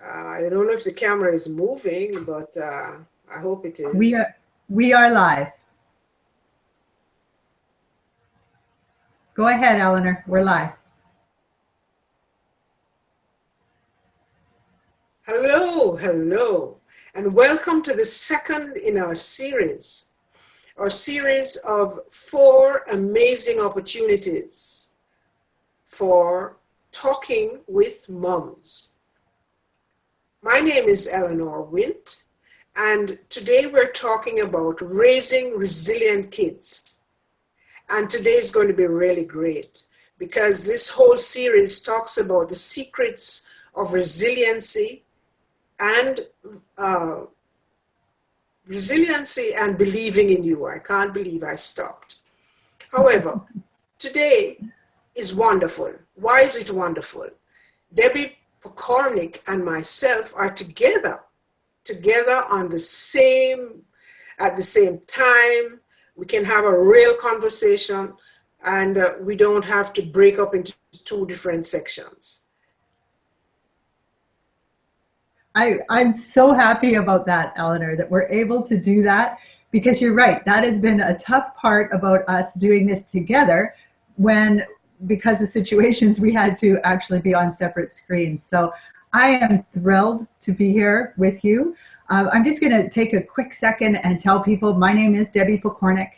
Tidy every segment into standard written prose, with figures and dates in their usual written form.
I don't know if the camera is moving, but I hope it We is. are we are live. Go ahead, Eleanor. We're live. Hello, hello, and welcome to the second in our series of 4 amazing opportunities for talking with moms. My name is Eleanor Wint, and today we're talking about raising resilient kids. And today is going to be really great because this whole series talks about the secrets of resiliency and believing in you. I can't believe I stopped. However, today is wonderful. Why is it wonderful? Debbie Pokornik and myself are together on at the same time. We can have a real conversation, and we don't have to break up into 2 different sections. I'm so happy about that, Eleanor, that we're able to do that, because you're right. That has been a tough part about us doing this together because of situations we had to actually be on separate screens. So I am thrilled to be here with you. I'm just going to take a quick second and tell people my name is Debbie Pokornik,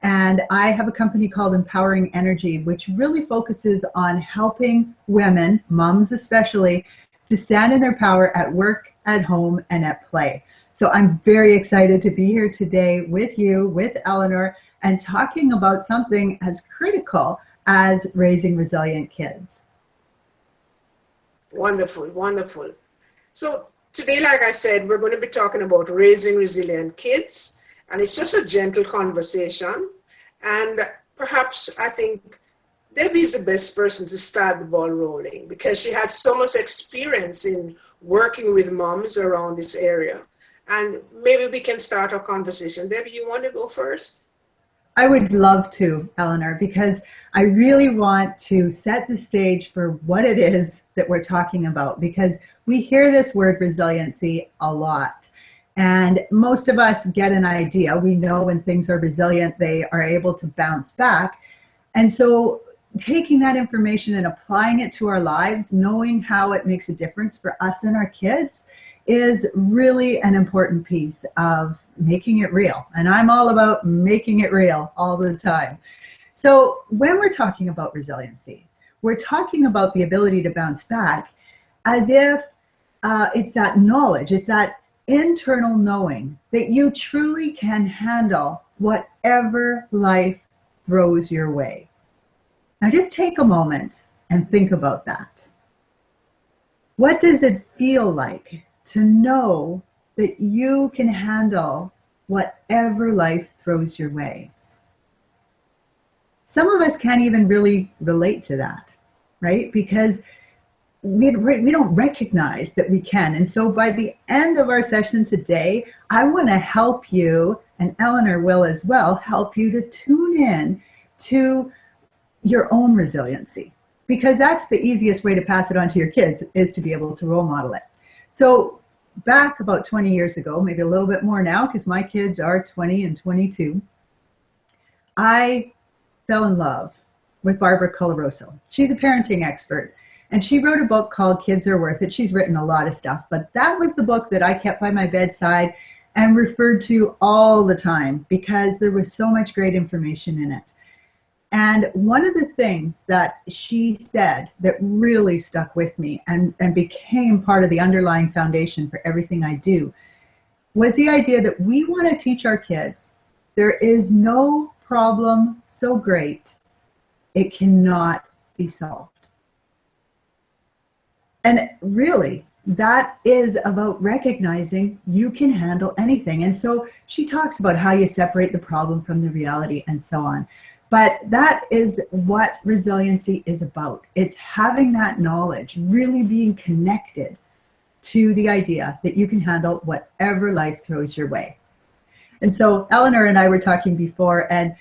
and I have a company called Empowering Energy, which really focuses on helping women, moms especially, to stand in their power at work, at home, and at play. So I'm very excited to be here today with you, with Eleanor, and talking about something as critical as raising resilient kids. Wonderful, wonderful. So today, like I said, we're going to be talking about raising resilient kids, and it's just a gentle conversation. And perhaps I think Debbie is the best person to start the ball rolling because she has so much experience in working with moms around this area. And maybe we can start our conversation. Debbie, you want to go first? I would love to, Eleanor, because I really want to set the stage for what it is that we're talking about, because we hear this word resiliency a lot. And most of us get an idea. We know when things are resilient, they are able to bounce back. And so taking that information and applying it to our lives, knowing how it makes a difference for us and our kids, is really an important piece of making it real. And I'm all about making it real all the time. So when we're talking about resiliency, we're talking about the ability to bounce back as if it's that knowledge, it's that internal knowing that you truly can handle whatever life throws your way. Now just take a moment and think about that. What does it feel like to know that you can handle whatever life throws your way? Some of us can't even really relate to that, right? Because we don't recognize that we can. And so by the end of our session today, I want to help you, and Eleanor will as well, help you to tune in to your own resiliency, because that's the easiest way to pass it on to your kids, is to be able to role model it. So back about 20 years ago, maybe a little bit more now, because my kids are 20 and 22, I fell in love with Barbara Coloroso. She's a parenting expert, and she wrote a book called Kids Are Worth It. She's written a lot of stuff, but that was the book that I kept by my bedside and referred to all the time because there was so much great information in it. And one of the things that she said that really stuck with me and became part of the underlying foundation for everything I do was the idea that we want to teach our kids there is no problem so great it cannot be solved. And really, that is about recognizing you can handle anything. And so she talks about how you separate the problem from the reality and so on. But that is what resiliency is about. It's having that knowledge, really being connected to the idea that you can handle whatever life throws your way. And so Eleanor and I were talking before, and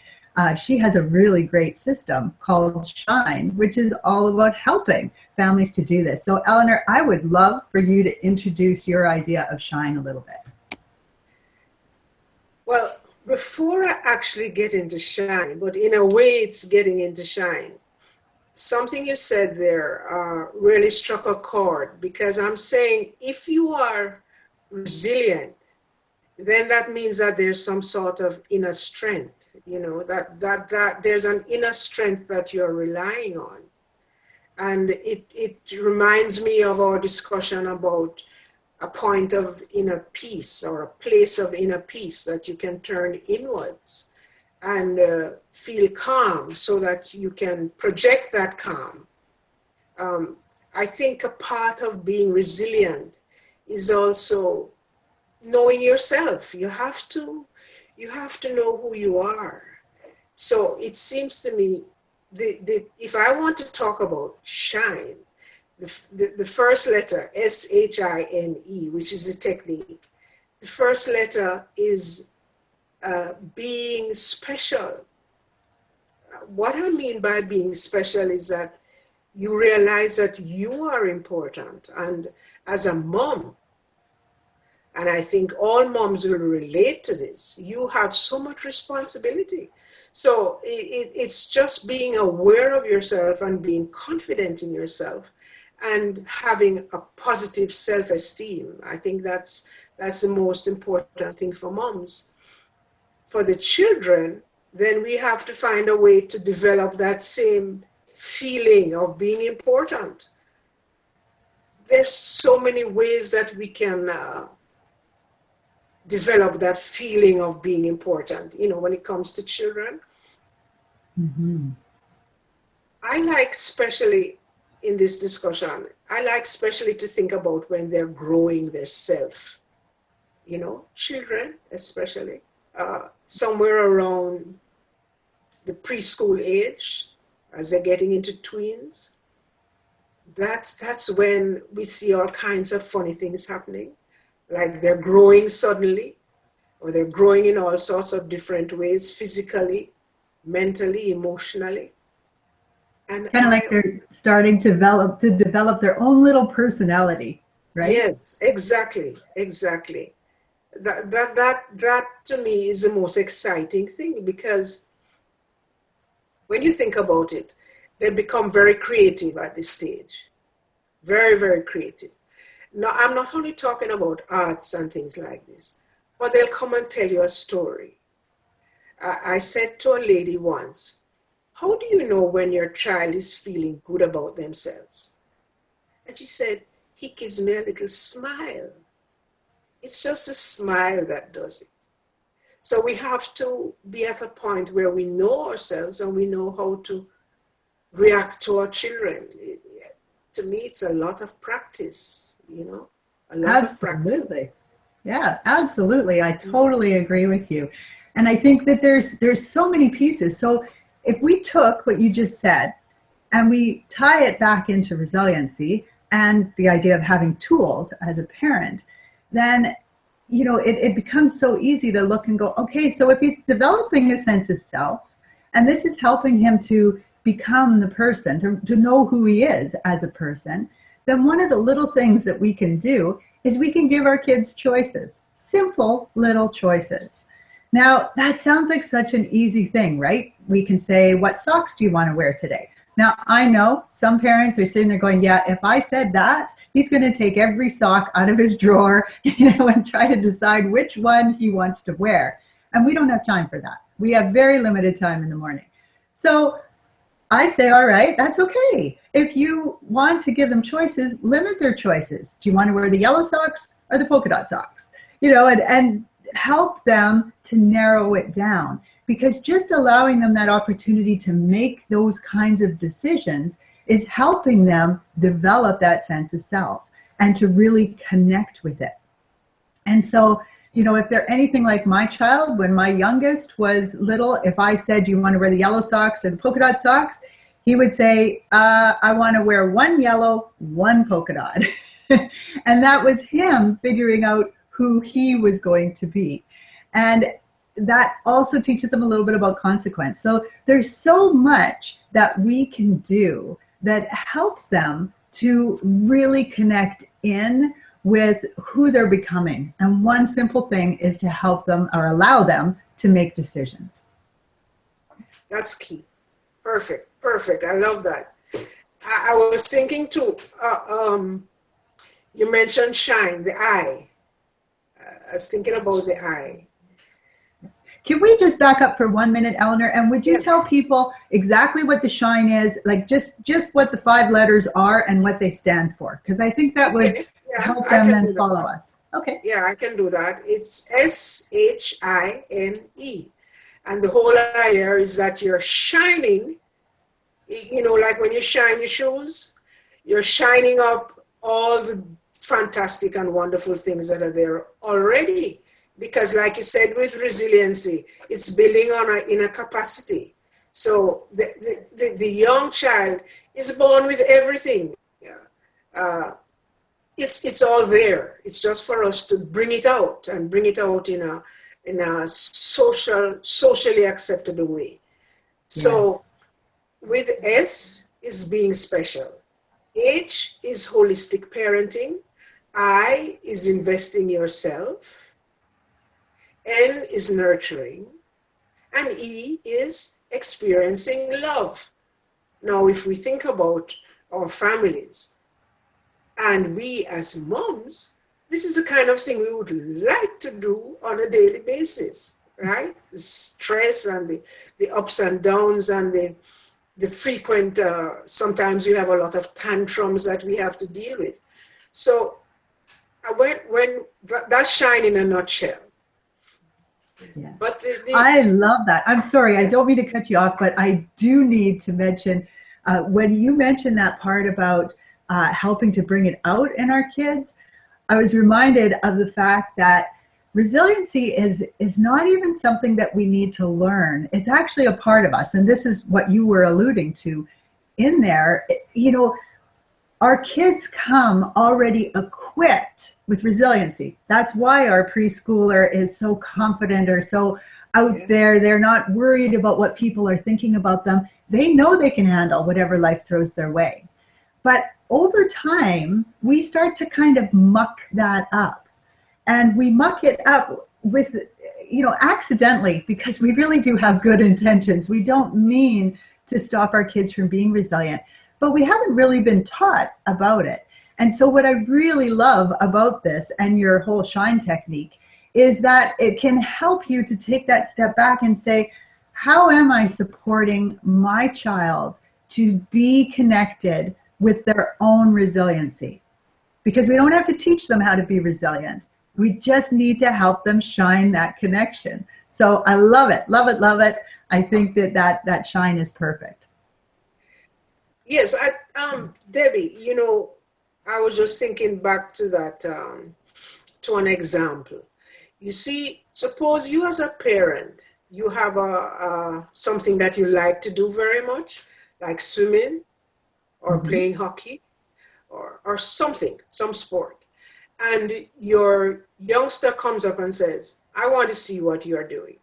She has a really great system called Shine, which is all about helping families to do this. So Eleanor, I would love for you to introduce your idea of Shine a little bit. Well, before I actually get into Shine, but in a way it's getting into Shine, something you said there really struck a chord, because I'm saying if you are resilient, then that means that there's some sort of inner strength, that there's an inner strength that you're relying on. And it reminds me of our discussion about a point of inner peace, or a place of inner peace that you can turn inwards and feel calm, so that you can project that calm. I think a part of being resilient is also knowing yourself. You have to know who you are. So it seems to me, if I want to talk about Shine, the first letter, SHINE, which is the technique, the first letter is being special. What I mean by being special is that you realize that you are important. And as a mom, and I think all moms will relate to this, you have so much responsibility. So it's just being aware of yourself and being confident in yourself and having a positive self-esteem. I think that's the most important thing for moms. For the children, then we have to find a way to develop that same feeling of being important. There's so many ways that we can develop that feeling of being important, when it comes to children. Mm-hmm. I like, especially in this discussion, especially to think about when they're growing their self. Children, especially, somewhere around the preschool age, as they're getting into tweens, that's when we see all kinds of funny things happening. Like they're growing suddenly, or they're growing in all sorts of different ways, physically, mentally, emotionally. And kind of like they're starting to develop their own little personality, right? Yes, exactly. That to me is the most exciting thing, because when you think about it, they become very creative at this stage. Very, very creative. Now, I'm not only talking about arts and things like this, but they'll come and tell you a story. I said to a lady once, how do you know when your child is feeling good about themselves? And she said, he gives me a little smile. It's just a smile that does it. So we have to be at a point where we know ourselves and we know how to react to our children. To me, it's a lot of practice, a lot of practice. Absolutely. Yeah, absolutely. I totally agree with you. And I think that there's so many pieces. So if we took what you just said and we tie it back into resiliency and the idea of having tools as a parent, then it becomes so easy to look and go, okay, so if he's developing a sense of self, and this is helping him to become the person, to know who he is as a person, then one of the little things that we can do is we can give our kids choices, simple little choices. Now, that sounds like such an easy thing, right? We can say, what socks do you want to wear today? Now, I know some parents are sitting there going, yeah, if I said that, he's going to take every sock out of his drawer, and try to decide which one he wants to wear. And we don't have time for that. We have very limited time in the morning. So I say, all right, that's okay. If you want to give them choices, limit their choices. Do you want to wear the yellow socks or the polka dot socks? And help them to narrow it down, because just allowing them that opportunity to make those kinds of decisions is helping them develop that sense of self and to really connect with it. And so, if they're anything like my child, when my youngest was little, if I said, do you want to wear the yellow socks or the polka dot socks? He would say, I want to wear one yellow, one polka dot. And that was him figuring out who he was going to be. And that also teaches them a little bit about consequence. So there's so much that we can do that helps them to really connect in with who they're becoming. And one simple thing is to help them or allow them to make decisions. That's key. Perfect. Perfect. I love that. I was thinking too, you mentioned shine, the eye. I was thinking about the eye. Can we just back up for 1 minute, Eleanor? And would you tell people exactly what the shine is, like just what the 5 letters are and what they stand for? Because I think that would help them then follow us. Okay. Yeah, I can do that. It's SHINE. And the whole idea is that you're shining, you know, like when you shine your shoes, you're shining up all the fantastic and wonderful things that are there already. Because like you said, with resiliency, it's building on our inner capacity. So the young child is born with everything. It's all there. It's just for us to bring it out and bring it out in a socially acceptable way. So with S is being special. H is holistic parenting. I is investing yourself. N is nurturing, and E is experiencing love. Now, if we think about our families and we as moms, this is the kind of thing we would like to do on a daily basis, right? The stress and the ups and downs and the frequent, sometimes you have a lot of tantrums that we have to deal with. So when that's shine in a nutshell. Yes. But I love that. I'm sorry, I don't mean to cut you off, but I do need to mention, when you mentioned that part about helping to bring it out in our kids, I was reminded of the fact that resiliency is not even something that we need to learn. It's actually a part of us. And this is what you were alluding to in there. You know, our kids come already equipped with resiliency. That's why our preschooler is so confident or so out there. They're not worried about what people are thinking about them. They know they can handle whatever life throws their way. But over time, we start to kind of muck that up. And we muck it up with, you know, accidentally, because we really do have good intentions. We don't mean to stop our kids from being resilient, but we haven't really been taught about it. And so what I really love about this and your whole shine technique is that it can help you to take that step back and say, how am I supporting my child to be connected with their own resiliency? Because we don't have to teach them how to be resilient. We just need to help them shine that connection. So I love it, love it, love it. I think that shine is perfect. Yes, Debbie, you know, I was just thinking back to that, to an example. You see, suppose you as a parent, you have something that you like to do very much, like swimming or playing hockey or something, some sport. And your youngster comes up and says, I want to see what you're doing.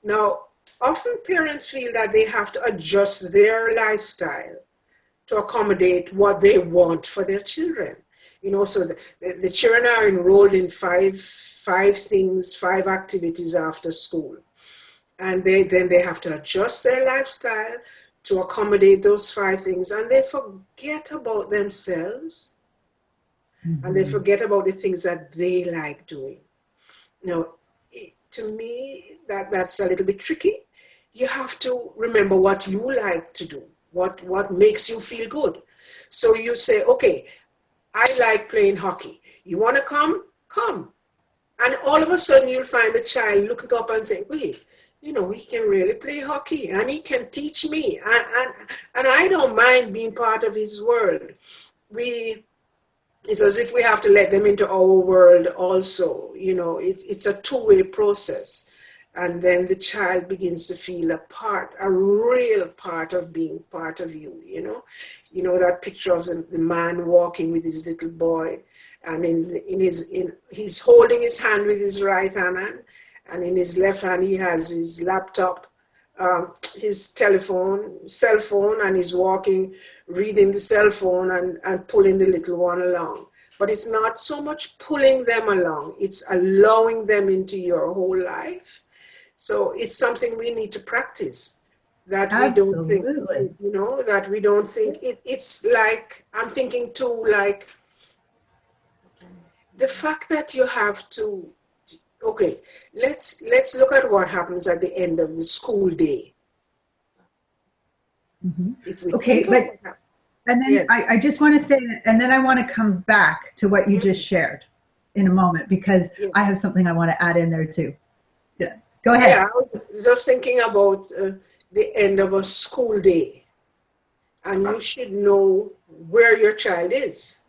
Now, often parents feel that they have to adjust their lifestyle to accommodate what they want for their children. You know, so the children are enrolled in five activities after school. And then they have to adjust their lifestyle to accommodate those 5 things. And they forget about themselves. And they forget about the things that they like doing. Now, to me, that's a little bit tricky. You have to remember what you like to do, what makes you feel good. So you say, okay, I like playing hockey. You want to come? Come. And all of a sudden you'll find the child looking up and saying, wait, you know, he can really play hockey and he can teach me. And I don't mind being part of his world. It's as if we have to let them into our world also. You know, it's a two-way process. And then the child begins to feel a real part of being part of you, you know. You know that picture of the man walking with his little boy, and he's holding his hand with his right hand, and in his left hand he has his laptop, his cell phone, and he's walking, reading the cell phone and pulling the little one along. But it's not so much pulling them along, it's allowing them into your whole life. So it's something we need to practice. That we don't think, Absolutely. that we don't think it's like, I'm thinking too, like the fact that you have to, okay, let's look at what happens at the end of the school day. Mhm. If we Okay, think but of what hap- and then yeah, I just want to say, and then I want to come back to what you just shared in a moment, because yeah, I have something I want to add in there too. Yeah. Go ahead. yeah, I was just thinking about the end of a school day, and you should know where your child is.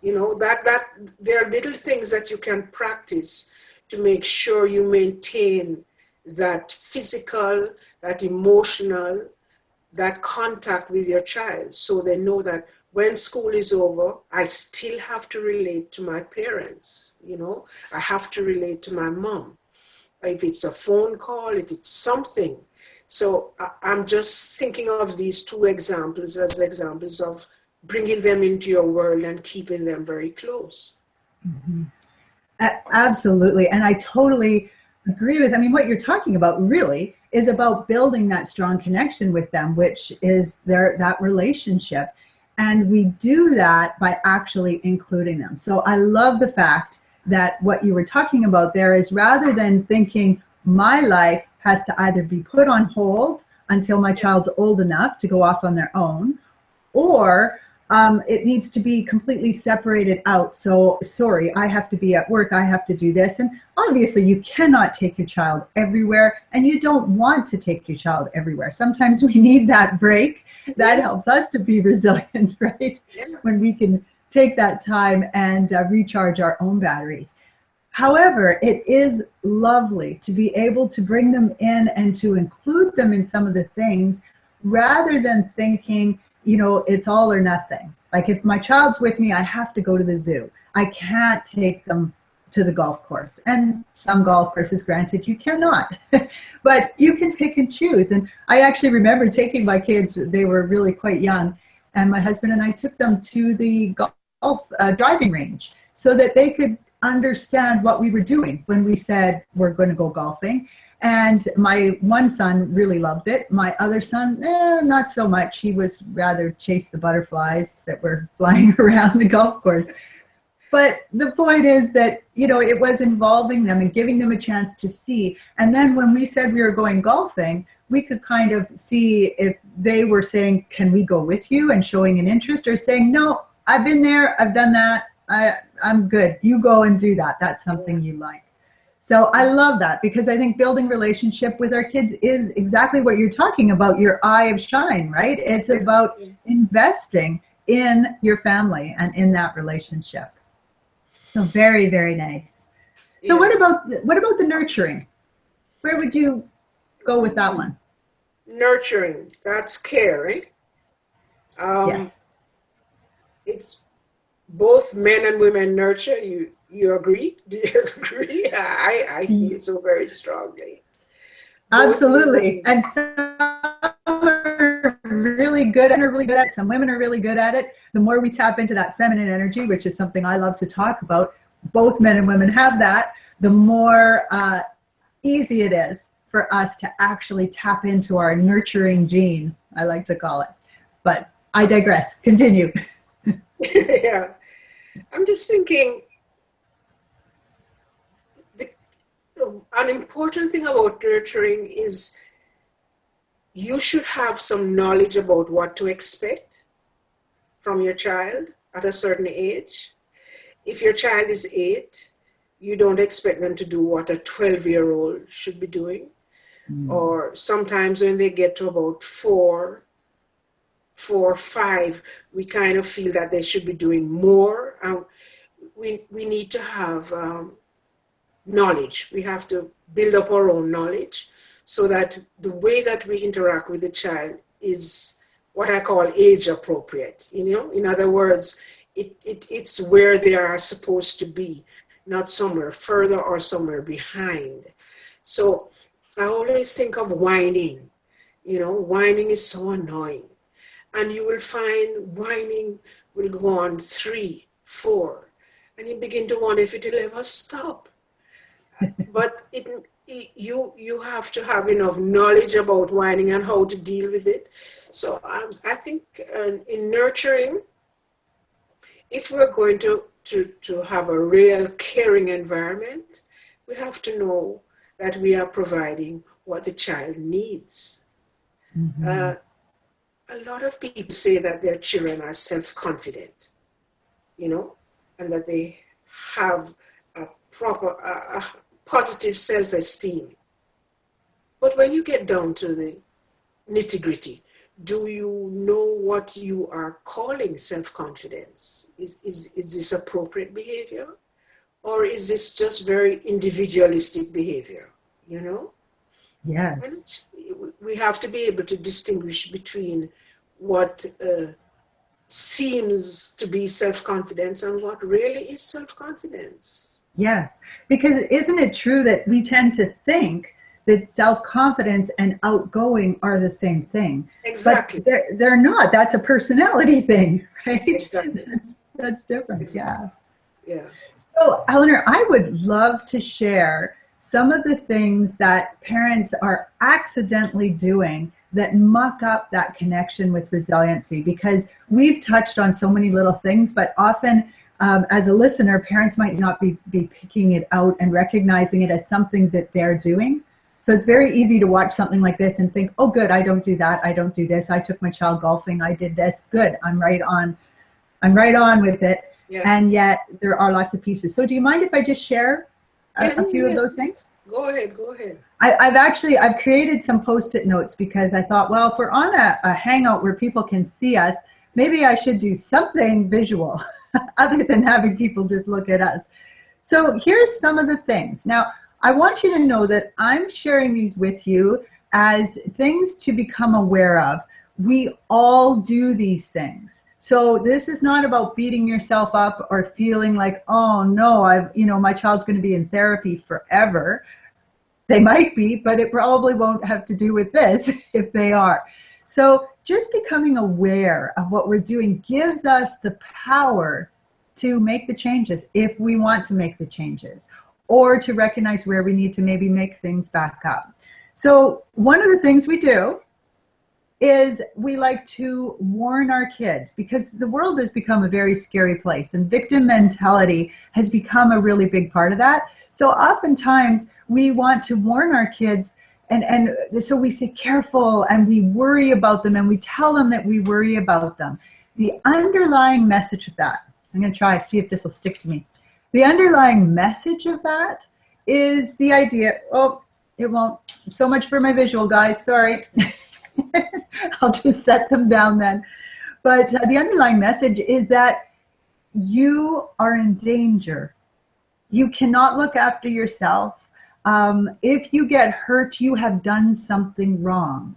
That there are little things that you can practice to make sure you maintain that physical, that emotional, that contact with your child, so they know that when school is over, I still have to relate to my parents. I have to relate to my mom. If it's a phone call, if it's something. So I'm just thinking of these two examples as examples of bringing them into your world and keeping them very close. Mhm. Absolutely. And I totally agree with, I mean, what you're talking about really is about building that strong connection with them, which is that relationship. And we do that by actually including them. So I love the fact that what you were talking about there is, rather than thinking my life has to either be put on hold until my child's old enough to go off on their own, or it needs to be completely separated out. So, sorry, I have to be at work, I have to do this. And obviously, you cannot take your child everywhere, and you don't want to take your child everywhere. Sometimes we need that break. That helps us to be resilient, right? Yeah. When we can take that time and recharge our own batteries. However, it is lovely to be able to bring them in and to include them in some of the things, rather than thinking, it's all or nothing. Like, if my child's with me, I have to go to the zoo. I can't take them to the golf course. And some golf courses, granted, you cannot. But you can pick and choose. And I actually remember taking my kids, they were really quite young, and my husband and I took them to the golf driving range so that they could understand what we were doing when we said we're going to go golfing. And my one son really loved it. My other son, not so much. He was rather chase the butterflies that were flying around the golf course. But the point is that, it was involving them and giving them a chance to see. And then when we said we were going golfing, we could kind of see if they were saying, can we go with you, and showing an interest, or saying, no, I've been there, I've done that, I'm good. You go and do that. That's something you like. So I love that, because I think building relationship with our kids is exactly what you're talking about, your eye of shine, right? It's about investing in your family and in that relationship. So very, very nice. So Yeah. what about the nurturing? Where would you go with that one? Nurturing, that's caring. Yes. It's both men and women nurture. You agree? Do you agree? I feel so very strongly. Both Absolutely. men And some are really good at it. Some women are really good at it. The more we tap into that feminine energy, which is something I love to talk about, both men and women have that, the more easy it is for us to actually tap into our nurturing gene, I like to call it. But I digress. Continue. yeah. I'm just thinking, an important thing about nurturing is you should have some knowledge about what to expect from your child at a certain age. If your child is 8, you don't expect them to do what a 12-year-old should be doing. Or sometimes when they get to about 4 or 5, we kind of feel that they should be doing more. We need to have knowledge. We have to build up our own knowledge so that the way that we interact with the child is what I call age appropriate. In other words, it's where they are supposed to be, not somewhere further or somewhere behind. So I always think of whining. You know, whining is so annoying. And you will find whining will go on 3, 4, and you begin to wonder if it'll ever stop. But you have to have enough knowledge about whining and how to deal with it. So I think in nurturing, if we're going to have a real caring environment, we have to know that we are providing what the child needs. Mm-hmm. A lot of people say that their children are self-confident, you know, and that they have a proper, a positive self-esteem. But when you get down to the nitty-gritty, do you know what you are calling self-confidence? Is this appropriate behavior? Or is this just very individualistic behavior, you know? Yes. And we have to be able to distinguish between what seems to be self-confidence and what really is self-confidence. Yes. Because isn't it true that we tend to think that self-confidence and outgoing are the same thing? Exactly. But they're not. That's a personality thing, right? Exactly. That's different. Exactly. Yeah. Yeah. So, Eleanor, I would love to share some of the things that parents are accidentally doing that muck up that connection with resiliency, because we've touched on so many little things, but often as a listener, parents might not be picking it out and recognizing it as something that they're doing. So it's very easy to watch something like this and think, oh, good, I don't do that. I don't do this. I took my child golfing. I did this. Good. I'm right on with it. Yeah. And yet there are lots of pieces. So do you mind if I just share a few of those things? Go ahead. I've created some Post-it notes because I thought, well, if we're on a hangout where people can see us, maybe I should do something visual other than having people just look at us. So here's some of the things. Now, I want you to know that I'm sharing these with you as things to become aware of. We all do these things. So this is not about beating yourself up or feeling like, oh no, my child's going to be in therapy forever. They might be, but it probably won't have to do with this if they are. So just becoming aware of what we're doing gives us the power to make the changes if we want to make the changes, or to recognize where we need to maybe make things back up. So one of the things we do is we like to warn our kids, because the world has become a very scary place and victim mentality has become a really big part of that. So oftentimes we want to warn our kids, and so we say careful and we worry about them and we tell them that we worry about them. The underlying message of that, I'm going to try see if this will stick to me. The underlying message of that is the idea, oh, it won't. So much for my visual, guys, sorry. I'll just set them down then. But the underlying message is that you are in danger. You cannot look after yourself. If you get hurt, you have done something wrong.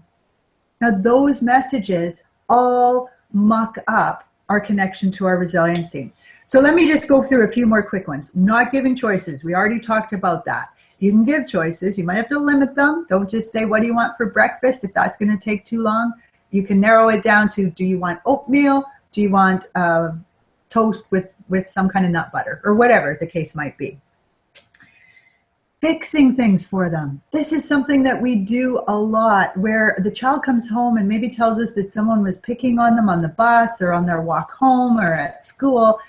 Now, those messages all muck up our connection to our resiliency. So let me just go through a few more quick ones. Not giving choices. We already talked about that. You can give choices. You might have to limit them. Don't just say, what do you want for breakfast? If that's going to take too long, you can narrow it down to, do you want oatmeal? Do you want toast with some kind of nut butter, or whatever the case might be? Fixing things for them. This is something that we do a lot, where the child comes home and maybe tells us that someone was picking on them on the bus or on their walk home or at school.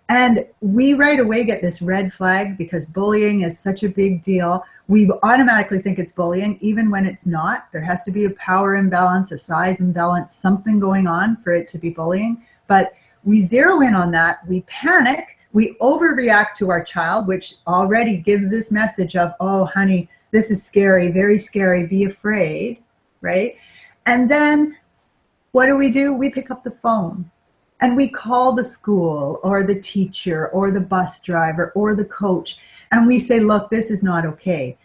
And we right away get this red flag because bullying is such a big deal. We automatically think it's bullying, even when it's not. There has to be a power imbalance, a size imbalance, something going on for it to be bullying. But we zero in on that. We panic. We overreact to our child, which already gives this message of, oh, honey, this is scary, very scary, be afraid, right? And then what do? We pick up the phone. And we call the school or the teacher or the bus driver or the coach, and we say, look, this is not okay.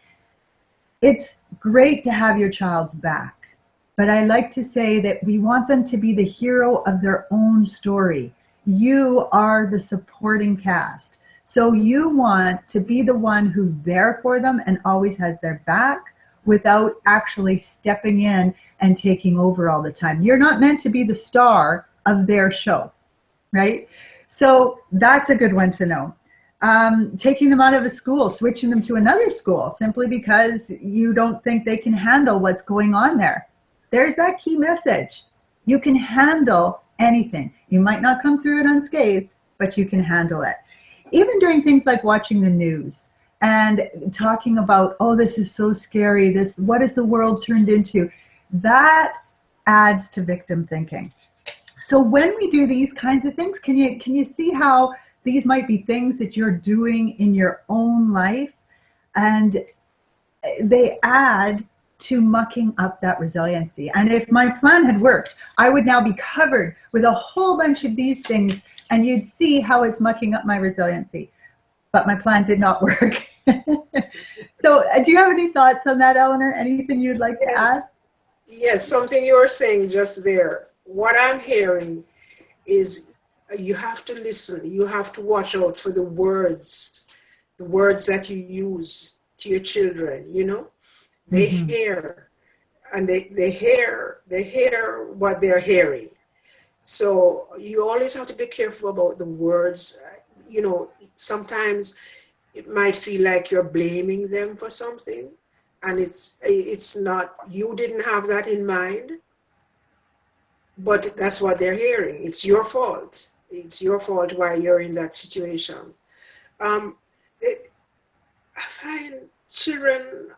It's great to have your child's back, but I like to say that we want them to be the hero of their own story. You are the supporting cast. So you want to be the one who's there for them and always has their back without actually stepping in and taking over all the time. You're not meant to be the star of their show, right? So that's a good one to know. Taking them out of a school, switching them to another school simply because you don't think they can handle what's going on there. There's that key message. You can handle anything. You might not come through it unscathed, but you can handle it. Even doing things like watching the news and talking about, oh, this is so scary, this, what is the world turned into? That adds to victim thinking. So when we do these kinds of things, can you see how these might be things that you're doing in your own life, and they add to mucking up that resiliency? And if my plan had worked, I would now be covered with a whole bunch of these things, and you'd see how it's mucking up my resiliency. But my plan did not work. So do you have any thoughts on that, Eleanor? Anything you'd like to add? Yes, something you were saying just there. What I'm hearing is you have to listen. You have to watch out for the words that you use to your children, you know? They hear, and they hear what they're hearing. So you always have to be careful about the words. You know, sometimes it might feel like you're blaming them for something, and it's not, you didn't have that in mind, but that's what they're hearing. It's your fault. It's your fault why you're in that situation. I find children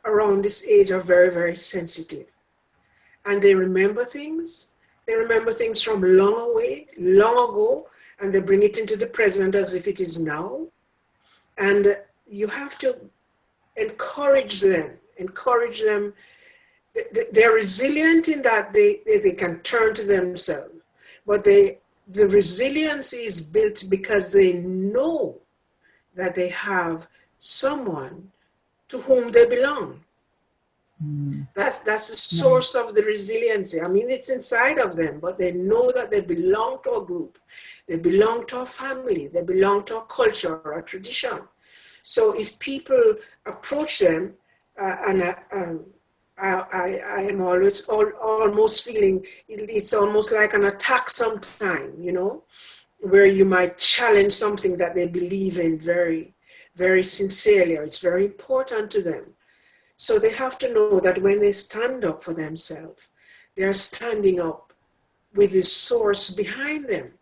around this age are very, very sensitive, and they remember things. They remember things from long away, long ago, and they bring it into the present as if it is now. And you have to encourage them. They're resilient in that they can turn to themselves, but the resilience is built because they know that they have someone to whom they belong. That's the source of the resiliency. I mean, it's inside of them, but they know that they belong to a group. They belong to a family. They belong to a culture or a tradition. So if people approach them, I am almost feeling it's almost like an attack sometime, you know, where you might challenge something that they believe in very, very sincerely, or it's very important to them. So they have to know that when they stand up for themselves, they are standing up with the source behind them.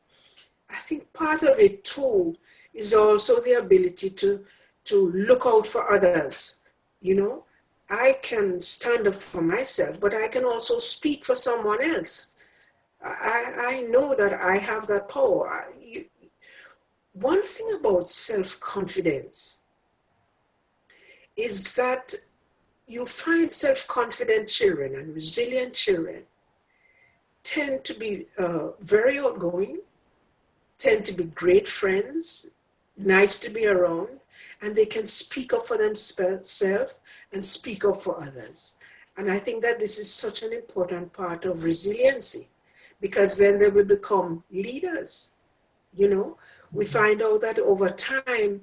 I think part of it too is also the ability to look out for others. You know, I can stand up for myself, but I can also speak for someone else. I know that I have that power. One thing about self-confidence is that you find self-confident children and resilient children tend to be very outgoing, tend to be great friends, nice to be around, and they can speak up for themselves and speak up for others. And I think that this is such an important part of resiliency, because then they will become leaders. You know, we find out that over time,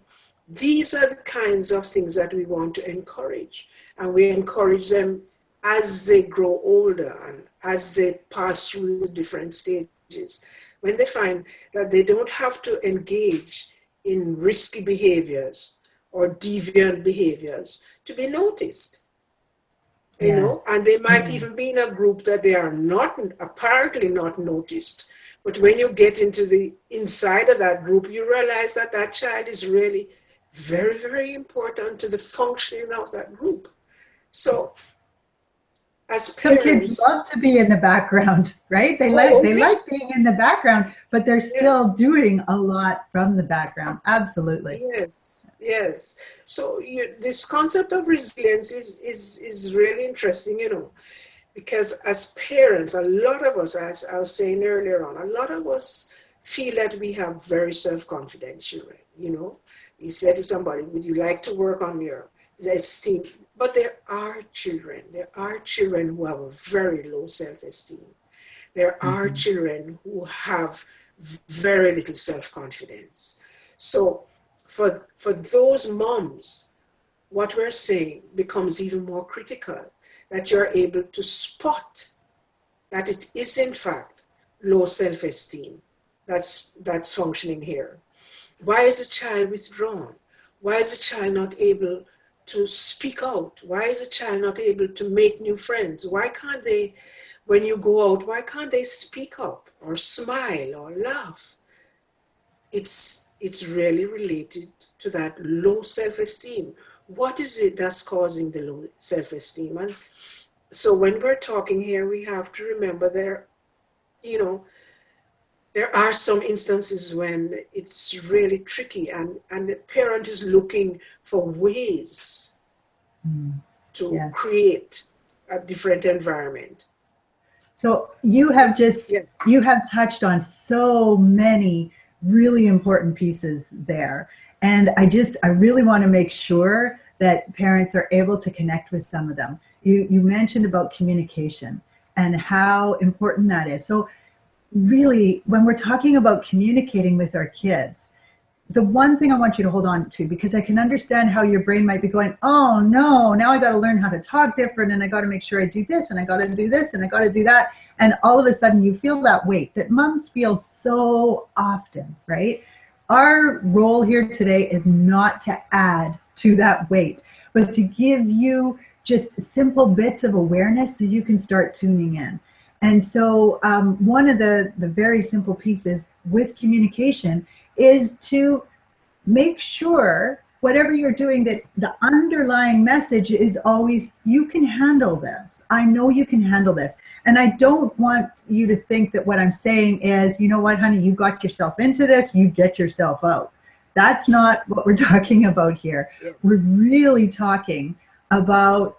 these are the kinds of things that we want to encourage. And we encourage them as they grow older and as they pass through the different stages. When they find that they don't have to engage in risky behaviors or deviant behaviors to be noticed. You know, and they might even be in a group that they are not, apparently not noticed. But when you get into the inside of that group, you realize that that child is really very, very important to the functioning of that group. So, as parents, some kids love to be in the background, right? They like being in the background, but they're still doing a lot from the background. Absolutely. Yes. So this concept of resilience is really interesting, you know, because as parents, a lot of us, as I was saying earlier on, a lot of us feel that we have very self-confident children. You know, you say to somebody, would you like to work on your esteem? But there are children who have a very low self-esteem. There are children who have very little self-confidence. So for those moms, what we're saying becomes even more critical, that you're able to spot that it is in fact low self-esteem that's functioning here. Why is a child withdrawn? Why is a child not able to speak out? Why is a child not able to make new friends? Why can't they, when you go out, why can't they speak up or smile or laugh? It's really related to that low self-esteem. What is it that's causing the low self-esteem? And so when we're talking here, we have to remember you know, there are some instances when it's really tricky and the parent is looking for ways to Yes. create a different environment. So you have you have touched on so many really important pieces there. And I really want to make sure that parents are able to connect with some of them. You mentioned about communication and how important that is. So really, when we're talking about communicating with our kids, the one thing I want you to hold on to, because I can understand how your brain might be going, oh no, now I got to learn how to talk different, and I got to make sure I do this, and I got to do this, and I got to do that. And all of a sudden you feel that weight that moms feel so often, right? Our role here today is not to add to that weight, but to give you just simple bits of awareness so you can start tuning in. And so one of the very simple pieces with communication is to make sure whatever you're doing, that the underlying message is always, you can handle this. I know you can handle this. And I don't want you to think that what I'm saying is, you know what, honey, you got yourself into this, you get yourself out. That's not what we're talking about here. We're really talking about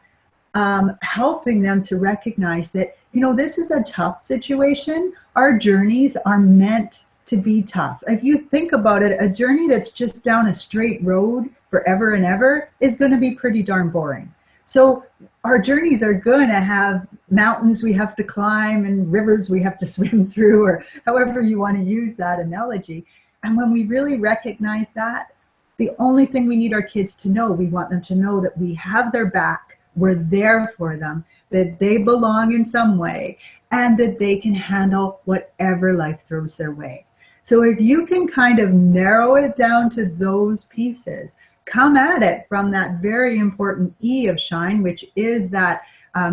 helping them to recognize that, you know, this is a tough situation. Our journeys are meant to be tough. If you think about it, a journey that's just down a straight road forever and ever is going to be pretty darn boring. So our journeys are going to have mountains we have to climb and rivers we have to swim through, or however you want to use that analogy. And when we really recognize that, the only thing we need our kids to know, we want them to know that we have their back, we're there for them, that they belong in some way, and that they can handle whatever life throws their way. So if you can kind of narrow it down to those pieces, come at it from that very important E of Shine, which is that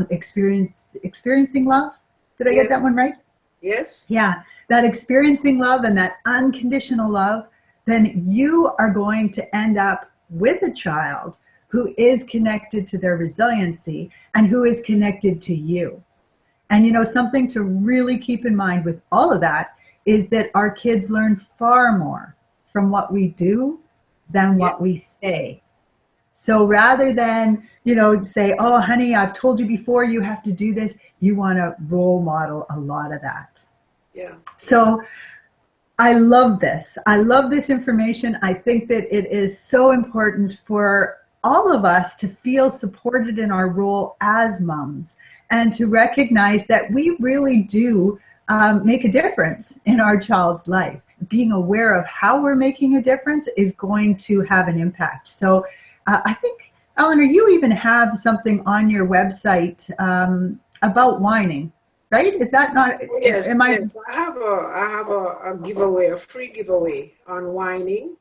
experiencing love. Did I get that one right? Yes. Yeah, that experiencing love and that unconditional love, then you are going to end up with a child who is connected to their resiliency and who is connected to you. And you know, something to really keep in mind with all of that is that our kids learn far more from what we do than what we say. So rather than, you know, say, oh, honey, I've told you before, you have to do this, you want to role model a lot of that. Yeah. So I love this. I love this information. I think that it is so important for all of us to feel supported in our role as moms and to recognize that we really do make a difference in our child's life. Being aware of how we're making a difference is going to have an impact. So I think, Eleanor, you even have something on your website about whining, right? Is that not? Yes, yes. I have a giveaway, a free giveaway on whining,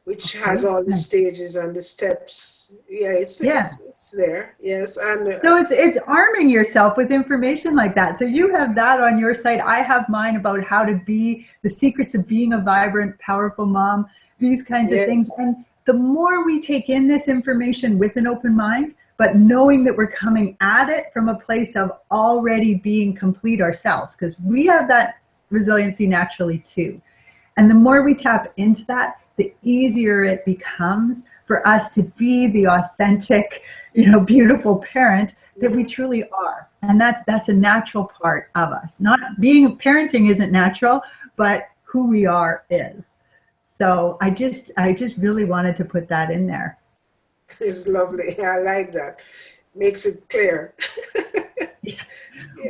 which has all the stages and the steps. Yeah, it's there. Yes, and so it's arming yourself with information like that. So you have that on your site. I have mine about how to be, the secrets of being a vibrant, powerful mom, these kinds of things. And the more we take in this information with an open mind, but knowing that we're coming at it from a place of already being complete ourselves, because we have that resiliency naturally too. And the more we tap into that, the easier it becomes for us to be the authentic, you know, beautiful parent that we truly are. And that's a natural part of us. Not being, parenting isn't natural, but who we are is. So I just really wanted to put that in there. It's lovely. I like that. Makes it clear.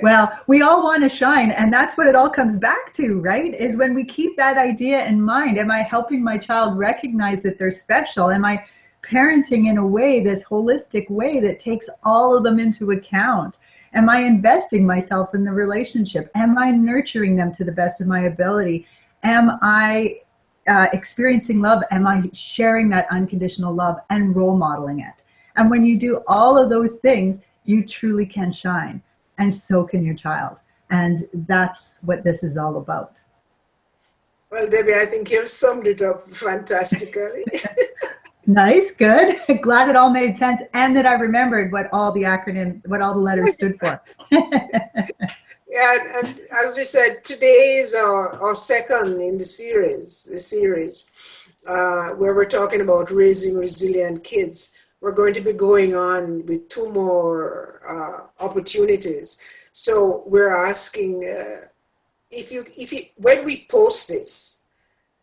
Well, we all want to shine, and that's what it all comes back to, right? Is when we keep that idea in mind. Am I helping my child recognize that they're special? Am I parenting in a way, this holistic way that takes all of them into account? Am I investing myself in the relationship? Am I nurturing them to the best of my ability? Am I experiencing love? Am I sharing that unconditional love and role modeling it? And when you do all of those things, you truly can shine. And so can your child. And that's what this is all about. Well, Debbie, I think you've summed it up fantastically. Nice, good. Glad it all made sense and that I remembered what all the letters stood for. Yeah, and as we said, today is our second in the series where we're talking about raising resilient kids. We're going to be going on with 2 more opportunities. So we're asking when we post this,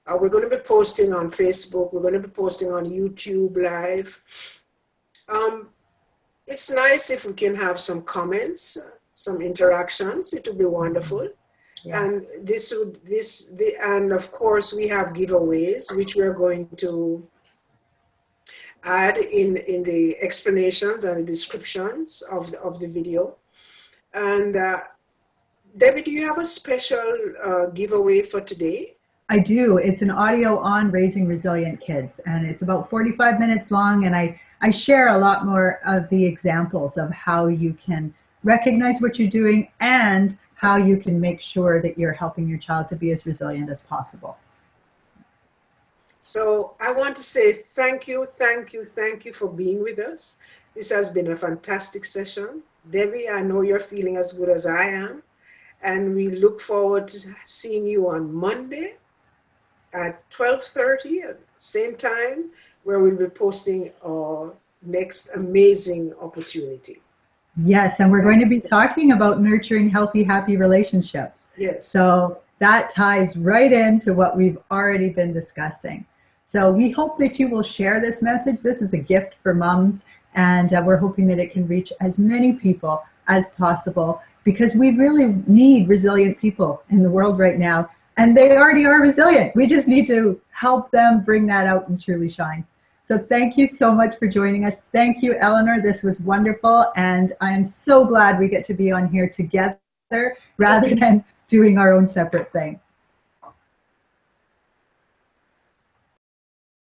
we're going to be posting on Facebook. We're going to be posting on YouTube Live. It's nice if we can have some comments, some interactions. It would be wonderful. Yes. And and of course we have giveaways, which we're going to add in the explanations and the descriptions of the video. And Debbie, do you have a special giveaway for today? I do. It's an audio on raising resilient kids, and it's about 45 minutes long, and I share a lot more of the examples of how you can recognize what you're doing and how you can make sure that you're helping your child to be as resilient as possible. So I want to say thank you for being with us. This has been a fantastic session. Debbie, I know you're feeling as good as I am, and we look forward to seeing you on Monday at 12:30 at the same time, where we'll be posting our next amazing opportunity. Yes, and we're going to be talking about nurturing healthy, happy relationships. Yes. So that ties right into what we've already been discussing. So we hope that you will share this message. This is a gift for moms, and we're hoping that it can reach as many people as possible, because we really need resilient people in the world right now. And they already are resilient. We just need to help them bring that out and truly shine. So thank you so much for joining us. Thank you, Eleanor. This was wonderful. And I am so glad we get to be on here together rather than doing our own separate thing.